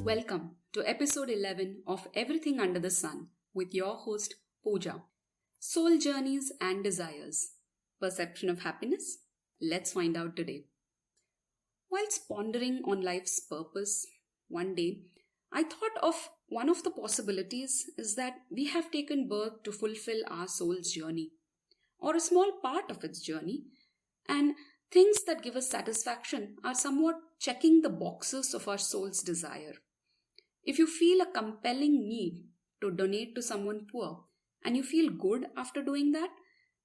Welcome to episode 11 of Everything Under the Sun with your host Pooja. Soul journeys and desires. Perception of happiness? Let's find out today. Whilst pondering on life's purpose, one day I thought of one of the possibilities is that we have taken birth to fulfill our soul's journey, or a small part of its journey, and things that give us satisfaction are somewhat checking the boxes of our soul's desire. If you feel a compelling need to donate to someone poor and you feel good after doing that,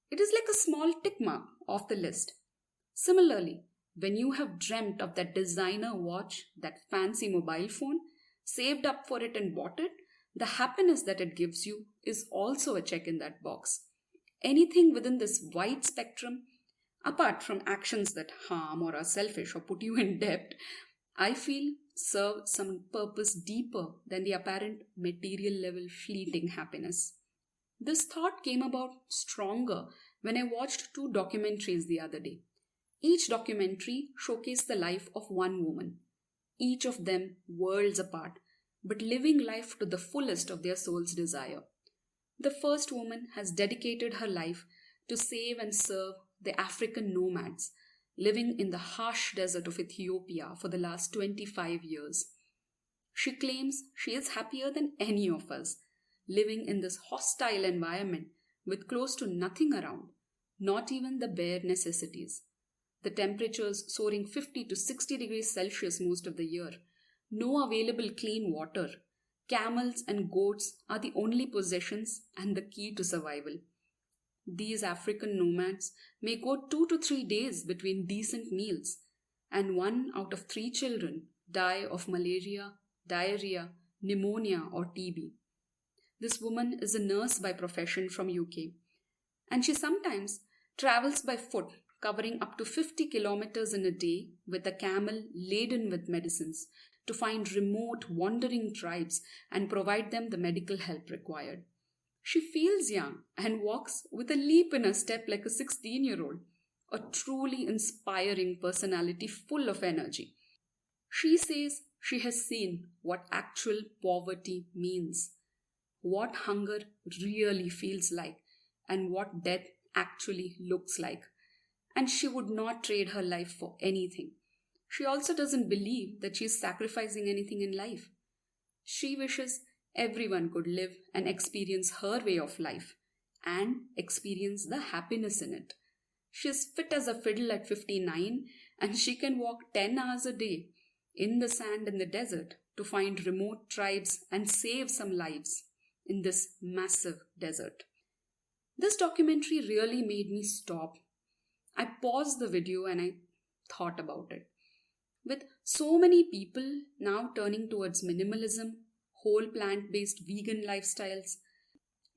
it is like a small tick mark off the list. Similarly, when you have dreamt of that designer watch, that fancy mobile phone, saved up for it and bought it, the happiness that it gives you is also a check in that box. Anything within this wide spectrum, apart from actions that harm or are selfish or put you in debt, I feel serve some purpose deeper than the apparent material level fleeting happiness. This thought came about stronger when I watched two documentaries the other day. Each documentary showcased the life of one woman, each of them worlds apart, but living life to the fullest of their soul's desire. The first woman has dedicated her life to save and serve the African nomads living in the harsh desert of Ethiopia for the last 25 years. She claims she is happier than any of us, living in this hostile environment with close to nothing around, not even the bare necessities. The temperatures soaring 50 to 60 degrees Celsius most of the year, no available clean water, camels and goats are the only possessions and the key to survival. These African nomads may go 2 to 3 days between decent meals, and 1 out of 3 children die of malaria, diarrhea, pneumonia, or TB. This woman is a nurse by profession from UK, and she sometimes travels by foot, covering up to 50 kilometers in a day with a camel laden with medicines to find remote, wandering tribes and provide them the medical help required. She feels young and walks with a leap in her step like a 16-year-old, a truly inspiring personality full of energy. She says she has seen what actual poverty means, what hunger really feels like, and what death actually looks like. And she would not trade her life for anything. She also doesn't believe that she is sacrificing anything in life. She wishes everyone could live and experience her way of life and experience the happiness in it. She is fit as a fiddle at 59 and she can walk 10 hours a day in the sand in the desert to find remote tribes and save some lives in this massive desert. This documentary really made me stop. I paused the video and I thought about it. With so many people now turning towards minimalism, whole plant-based vegan lifestyles,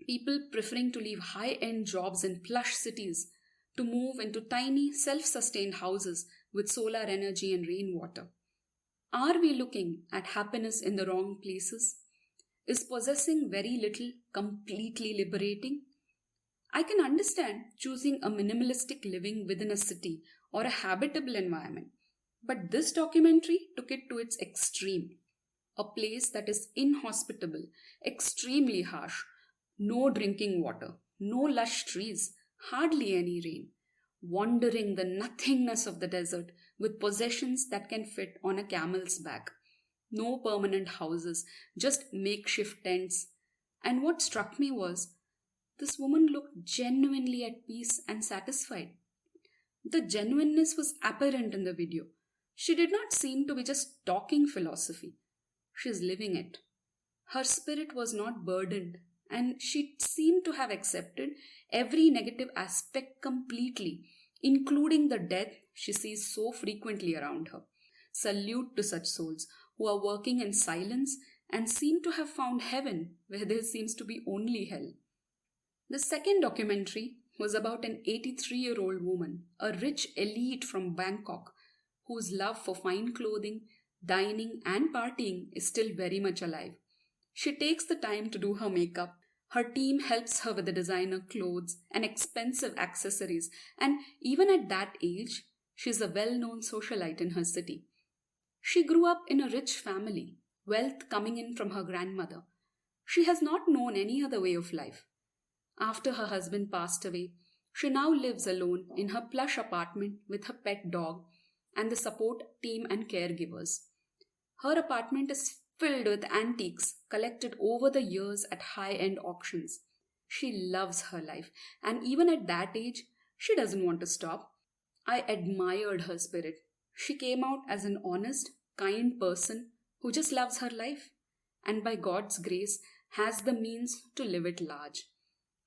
people preferring to leave high-end jobs in plush cities to move into tiny self-sustained houses with solar energy and rainwater. Are we looking at happiness in the wrong places? Is possessing very little completely liberating? I can understand choosing a minimalistic living within a city or a habitable environment, but this documentary took it to its extreme. A place that is inhospitable, extremely harsh, no drinking water, no lush trees, hardly any rain, wandering the nothingness of the desert with possessions that can fit on a camel's back. No permanent houses, just makeshift tents. And what struck me was, this woman looked genuinely at peace and satisfied. The genuineness was apparent in the video. She did not seem to be just talking philosophy. She is living it. Her spirit was not burdened, and she seemed to have accepted every negative aspect completely, including the death she sees so frequently around her. Salute to such souls who are working in silence and seem to have found heaven where there seems to be only hell. The second documentary was about an 83-year-old woman, a rich elite from Bangkok, whose love for fine clothing, dining and partying is still very much alive. She takes the time to do her makeup. Her team helps her with the designer clothes and expensive accessories, and even at that age, she's a well-known socialite in her city. She grew up in a rich family wealth coming in from her grandmother. She has not known any other way of life. After her husband passed away, she now lives alone in her plush apartment with her pet dog and the support team and caregivers. Her apartment is filled with antiques collected over the years at high-end auctions. She loves her life, and even at that age, she doesn't want to stop. I admired her spirit. She came out as an honest, kind person who just loves her life, and by God's grace has the means to live it large.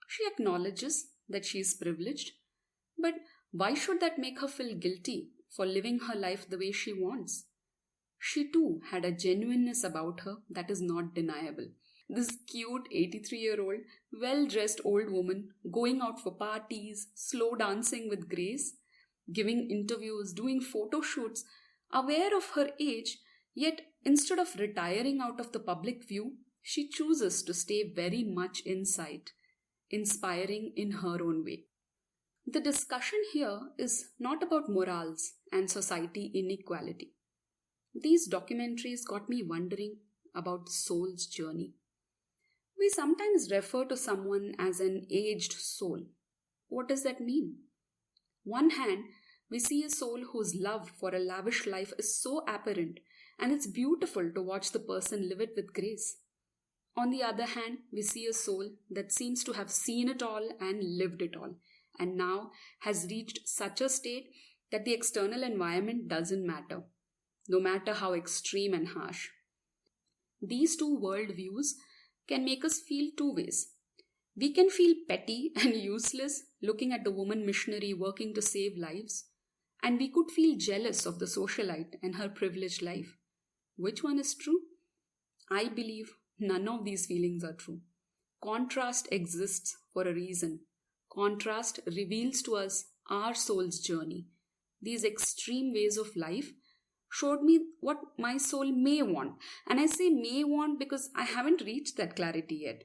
She acknowledges that she is privileged, but why should that make her feel guilty for living her life the way she wants? She too had a genuineness about her that is not deniable. This cute 83-year-old, well-dressed old woman going out for parties, slow dancing with grace, giving interviews, doing photo shoots, aware of her age, yet instead of retiring out of the public view, she chooses to stay very much inside, inspiring in her own way. The discussion here is not about morals and society inequality. These documentaries got me wondering about the soul's journey. We sometimes refer to someone as an aged soul. What does that mean? One hand, we see a soul whose love for a lavish life is so apparent, and it's beautiful to watch the person live it with grace. On the other hand, we see a soul that seems to have seen it all and lived it all, and now has reached such a state that the external environment doesn't matter, no matter how extreme and harsh. These two worldviews can make us feel two ways. We can feel petty and useless looking at the woman missionary working to save lives, and we could feel jealous of the socialite and her privileged life. Which one is true? I believe none of these feelings are true. Contrast exists for a reason. Contrast reveals to us our soul's journey. These extreme ways of life showed me what my soul may want. And I say may want because I haven't reached that clarity yet.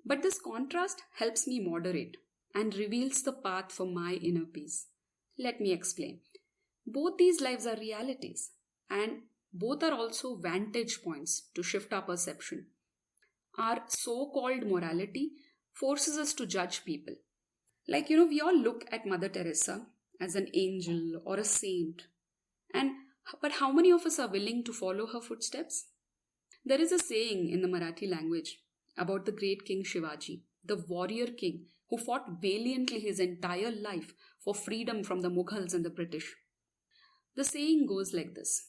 But this contrast helps me moderate and reveals the path for my inner peace. Let me explain. Both these lives are realities, and both are also vantage points to shift our perception. Our so-called morality forces us to judge people. We all look at Mother Teresa as an angel or a saint. But how many of us are willing to follow her footsteps? There is a saying in the Marathi language about the great King Shivaji, the warrior king who fought valiantly his entire life for freedom from the Mughals and the British. The saying goes like this: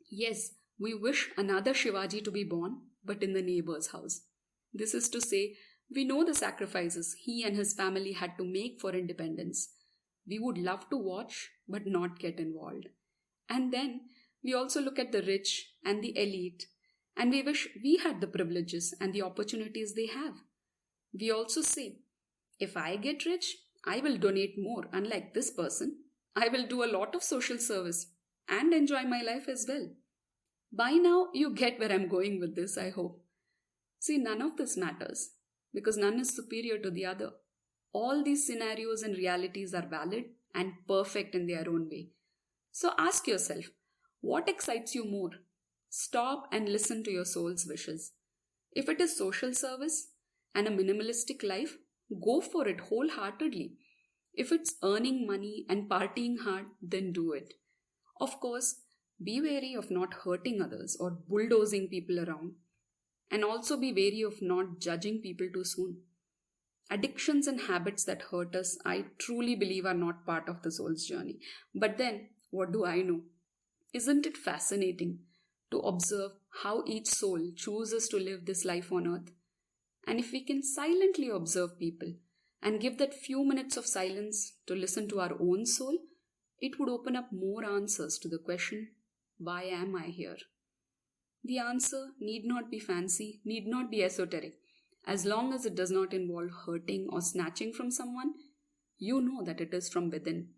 yes, we wish another Shivaji to be born, but in the neighbor's house. This is to say, we know the sacrifices he and his family had to make for independence. We would love to watch, but not get involved. And then we also look at the rich and the elite, and we wish we had the privileges and the opportunities they have. We also say, if I get rich, I will donate more, unlike this person. I will do a lot of social service and enjoy my life as well. By now, you get where I'm going with this, I hope. See, none of this matters because none is superior to the other. All these scenarios and realities are valid and perfect in their own way. So ask yourself, what excites you more? Stop and listen to your soul's wishes. If it is social service and a minimalistic life, go for it wholeheartedly. If it's earning money and partying hard, then do it. Of course, be wary of not hurting others or bulldozing people around. And also be wary of not judging people too soon. Addictions and habits that hurt us, I truly believe, are not part of the soul's journey. But then, what do I know? Isn't it fascinating to observe how each soul chooses to live this life on earth? And if we can silently observe people and give that few minutes of silence to listen to our own soul, it would open up more answers to the question, why am I here? The answer need not be fancy, need not be esoteric. As long as it does not involve hurting or snatching from someone, you know that it is from within.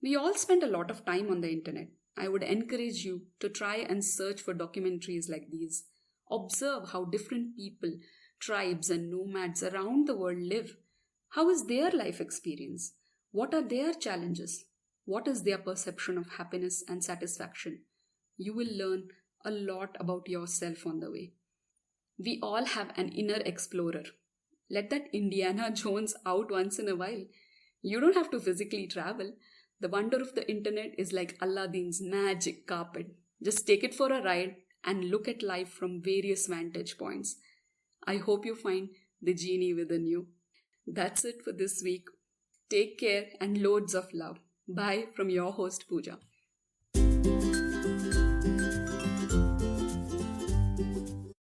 We all spend a lot of time on the internet. I would encourage you to try and search for documentaries like these. Observe how different people, tribes and nomads around the world live. How is their life experience? What are their challenges? What is their perception of happiness and satisfaction? You will learn a lot about yourself on the way. We all have an inner explorer. Let that Indiana Jones out once in a while. You don't have to physically travel. The wonder of the internet is like Aladdin's magic carpet. Just take it for a ride and look at life from various vantage points. I hope you find the genie within you. That's it for this week. Take care and loads of love. Bye from your host Pooja.